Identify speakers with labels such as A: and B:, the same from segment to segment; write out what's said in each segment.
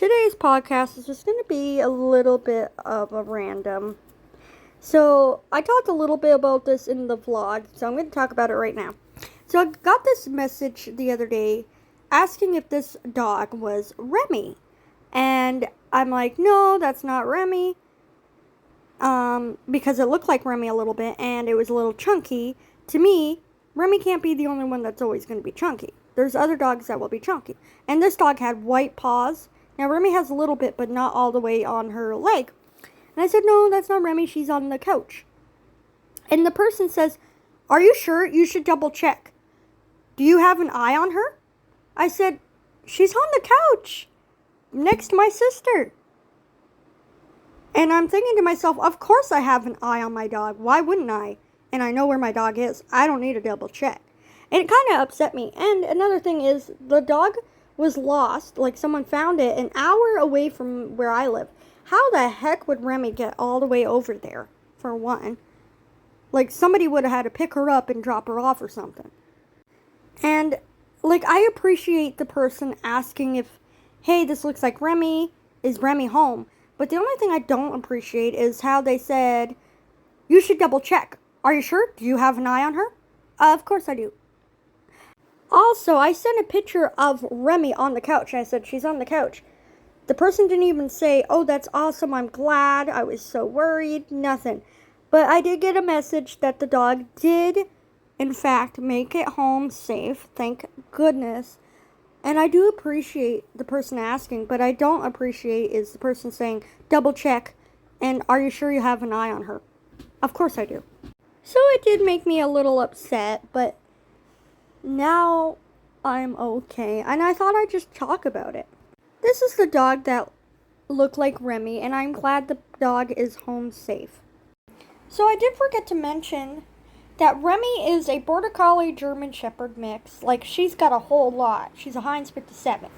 A: today's podcast is just going to be a little bit of a random. So, I talked a little bit about this in the vlog, so I'm going to talk about it right now. So, I got this message the other day asking if this dog was Remi. And I'm like, no, that's not Remi. Because it looked like Remi a little bit, and it was a little chunky. To me, Remi can't be the only one that's always going to be chunky. There's other dogs that will be chunky. And this dog had white paws. Now, Remi has a little bit, but not all the way on her leg. And I said, no, that's not Remi. She's on the couch. And the person says, are you sure? You should double check. Do you have an eye on her? I said, she's on the couch next to my sister. And I'm thinking to myself, of course I have an eye on my dog. Why wouldn't I? And I know where my dog is. I don't need to double check. And it kind of upset me. And another thing is, the dog was lost. Like, someone found it an hour away from where I live. How the heck would Remi get all the way over there, for one? Like, somebody would have had to pick her up and drop her off or something. And, like, I appreciate the person asking if, hey, this looks like Remi. Is Remi home? But the only thing I don't appreciate is how they said, you should double check. Are you sure? Do you have an eye on her? Of course I do. Also, I sent a picture of Remi on the couch. I said, she's on the couch. The person didn't even say, oh, that's awesome, I'm glad, I was so worried, nothing. But I did get a message that the dog did, in fact, make it home safe, thank goodness. And I do appreciate the person asking, but I don't appreciate is the person saying, double check, and are you sure you have an eye on her? Of course I do. So it did make me a little upset, but now I'm okay, and I thought I'd just talk about it. This is the dog that looked like Remi, and I'm glad the dog is home safe. So I did forget to mention that Remi is a Border Collie German Shepherd mix. Like, she's got a whole lot. She's a Heinz 57.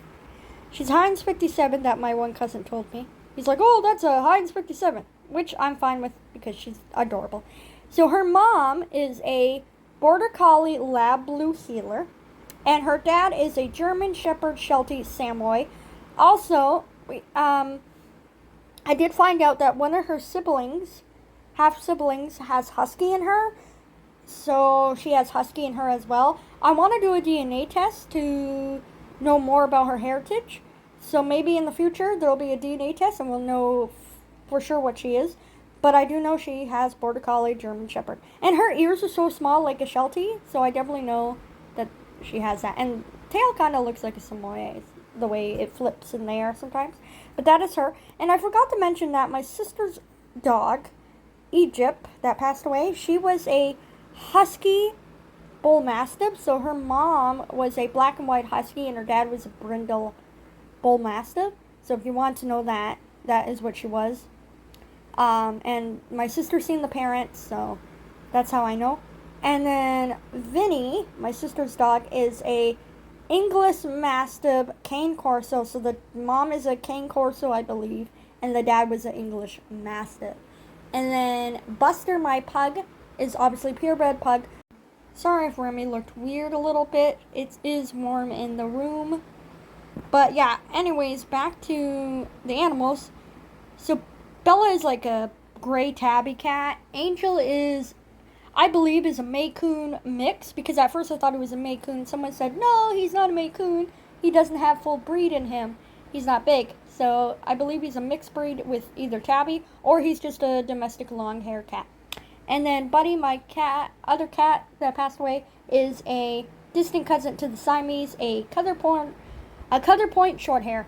A: She's a Heinz 57 that my one cousin told me. He's like, oh, that's a Heinz 57, which I'm fine with because she's adorable. So her mom is a Border Collie Lab Blue Heeler, and her dad is a German Shepherd Sheltie Samoy. Also, I did find out that one of her siblings, half-siblings, has Husky in her. So she has Husky in her as well. I want to do a DNA test to know more about her heritage. So maybe in the future there will be a DNA test and we'll know for sure what she is. But I do know she has Border Collie German Shepherd. And her ears are so small like a Sheltie. So I definitely know that she has that. And tail kind of looks like a Samoyed, the way it flips in the air sometimes. But that is her. And I forgot to mention that my sister's dog, Egypt, that passed away, she was a Husky Bull Mastiff. So her mom was a black and white Husky and her dad was a brindle Bull Mastiff. So if you want to know that, that is what she was. And my sister seen the parents, so that's how I know. And then Vinny, my sister's dog, is a English Mastiff Cane Corso. So the mom is a Cane Corso, I believe, and the dad was an English Mastiff. And then Buster, my pug, is obviously purebred pug. Sorry if Remi looked weird a little bit. It is warm in the room. But yeah, anyways, back to the animals. So Bella is like a gray tabby cat. Angel is, I believe, is a Maine Coon mix. Because at first I thought he was a Maine Coon. Someone said, no, he's not a Maine Coon. He doesn't have full breed in him. He's not big. So I believe he's a mixed breed with either tabby or he's just a domestic long hair cat. And then Buddy, my cat, other cat that passed away, is a distant cousin to the Siamese, a color point short hair.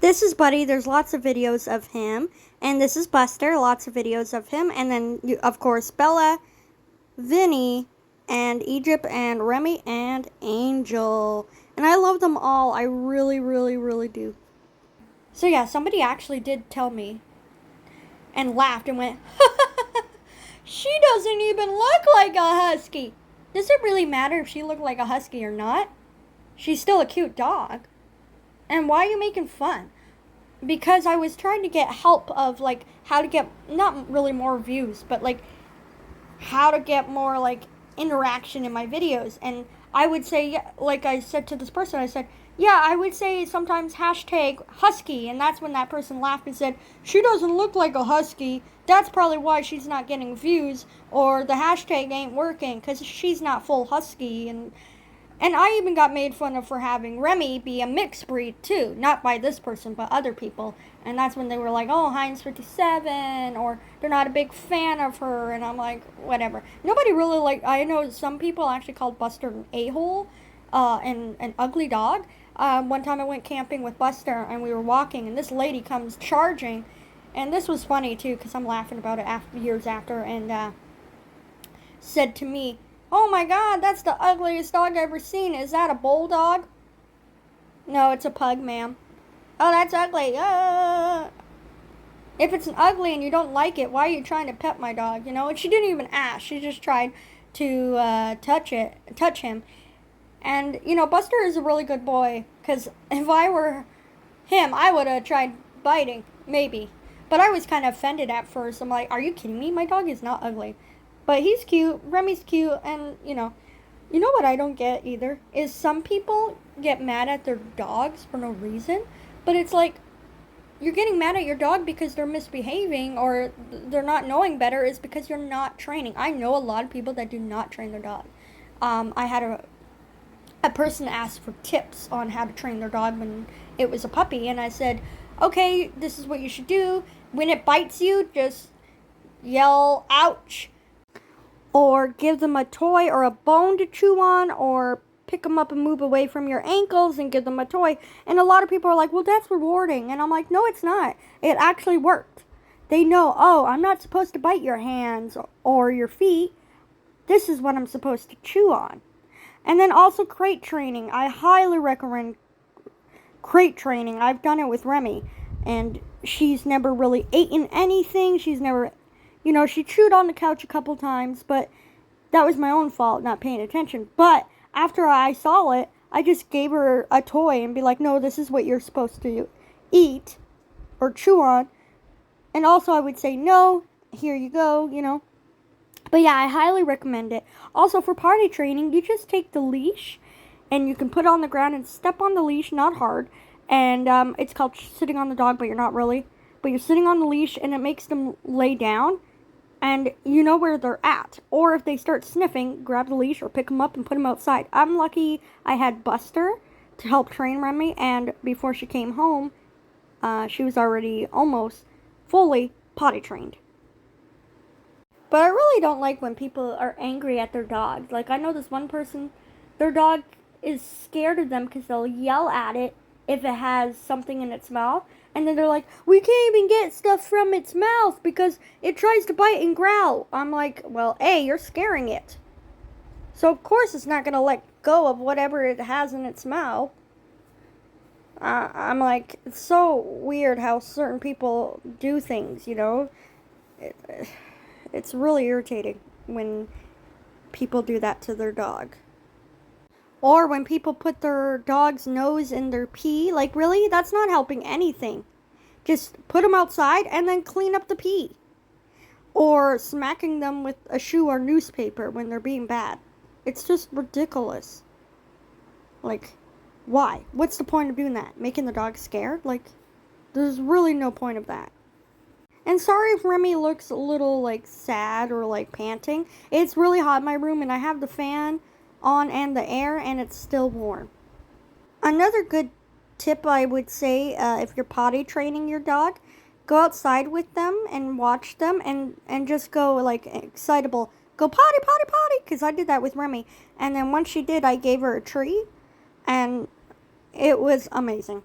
A: This is Buddy. There's lots of videos of him. And this is Buster. Lots of videos of him. And then, of course, Bella, Vinny, and Egypt, and Remi, and Angel. And I love them all. I really, really, really do. So yeah, somebody actually did tell me and laughed and went, she doesn't even look like a husky. Does it really matter if she looked like a husky or not? She's still a cute dog. And why are you making fun? Because I was trying to get help of, like, how to get, not really more views, but, like, how to get more, like, interaction in my videos. And I would say, like I said to this person, I said, Yeah, I would say sometimes hashtag husky, and that's when that person laughed and said, she doesn't look like a husky. That's probably why she's not getting views, or the hashtag ain't working, because she's not full husky. And I even got made fun of for having Remi be a mixed breed too. Not by this person, but other people. And that's when they were like, oh, Heinz 57, or they're not a big fan of her. And I'm like, whatever. Nobody really I know some people actually called Buster an a-hole, and an ugly dog. One time I went camping with Buster and we were walking, and this lady comes charging. And this was funny too, because I'm laughing about it years after, and said to me, oh my god, that's the ugliest dog I've ever seen. Is that a bulldog? No, it's a pug, ma'am. Oh, that's ugly. If it's an ugly and you don't like it, why are you trying to pet my dog? And she didn't even ask. She just tried to touch him. And, Buster is a really good boy. Because if I were him, I would have tried biting. Maybe. But I was kind of offended at first. I'm like, are you kidding me? My dog is not ugly. But he's cute. Remi's cute. And, You know what I don't get either? Is some people get mad at their dogs for no reason. But it's like, you're getting mad at your dog because they're misbehaving or they're not knowing better is because you're not training. I know a lot of people that do not train their dog. I had a person ask for tips on how to train their dog when it was a puppy, and I said, okay, this is what you should do. When it bites you, just yell, ouch, or give them a toy or a bone to chew on, or pick them up and move away from your ankles and give them a toy. And a lot of people are like, well, that's rewarding. And I'm like, no, it's not. It actually worked. They know, oh, I'm not supposed to bite your hands or your feet. This is what I'm supposed to chew on. And then also crate training. I highly recommend crate training. I've done it with Remi. And she's never really eaten anything. She's never, she chewed on the couch a couple times. But that was my own fault, not paying attention. But after I saw it, I just gave her a toy and be like, no, this is what you're supposed to eat or chew on. And also I would say, no, here you go, But yeah, I highly recommend it. Also, for potty training, you just take the leash and you can put it on the ground and step on the leash, not hard. And it's called sitting on the dog, but you're not really. But you're sitting on the leash and it makes them lay down and you know where they're at. Or if they start sniffing, grab the leash or pick them up and put them outside. I'm lucky I had Buster to help train Remi, and before she came home, she was already almost fully potty trained. But I really don't like when people are angry at their dogs. Like, I know this one person, their dog is scared of them because they'll yell at it if it has something in its mouth. And then they're like, we can't even get stuff from its mouth because it tries to bite and growl. I'm like, well, A, you're scaring it. So, of course, it's not going to let go of whatever it has in its mouth. I'm like, it's so weird how certain people do things, It's really irritating when people do that to their dog. Or when people put their dog's nose in their pee. Like, really? That's not helping anything. Just put them outside and then clean up the pee. Or smacking them with a shoe or newspaper when they're being bad. It's just ridiculous. Like, why? What's the point of doing that? Making the dog scared? Like, there's really no point of that. And sorry if Remi looks a little, sad or, panting. It's really hot in my room, and I have the fan on and the air, and it's still warm. Another good tip I would say, if you're potty training your dog, go outside with them and watch them and just go, excitable. Go potty, potty, potty, because I did that with Remi. And then once she did, I gave her a treat, and it was amazing.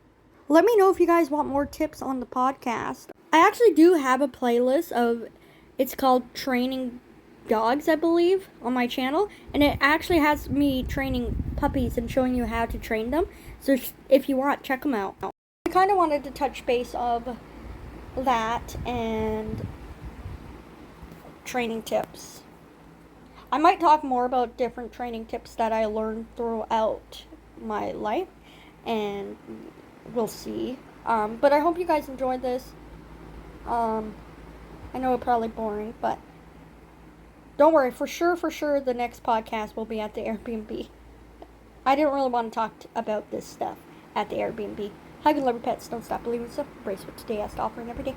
A: Let me know if you guys want more tips on the podcast. I actually do have a playlist it's called Training Dogs, I believe, on my channel. And it actually has me training puppies and showing you how to train them. So if you want, check them out. I kind of wanted to touch base of that and training tips. I might talk more about different training tips that I learned throughout my life. And we'll see. But I hope you guys enjoyed this. I know it's probably boring, but don't worry. For sure, the next podcast will be at the Airbnb. I didn't really want to talk about this stuff. at the Airbnb. Hug and love your pets. Don't stop believing stuff. Embrace what today has to offer and every day.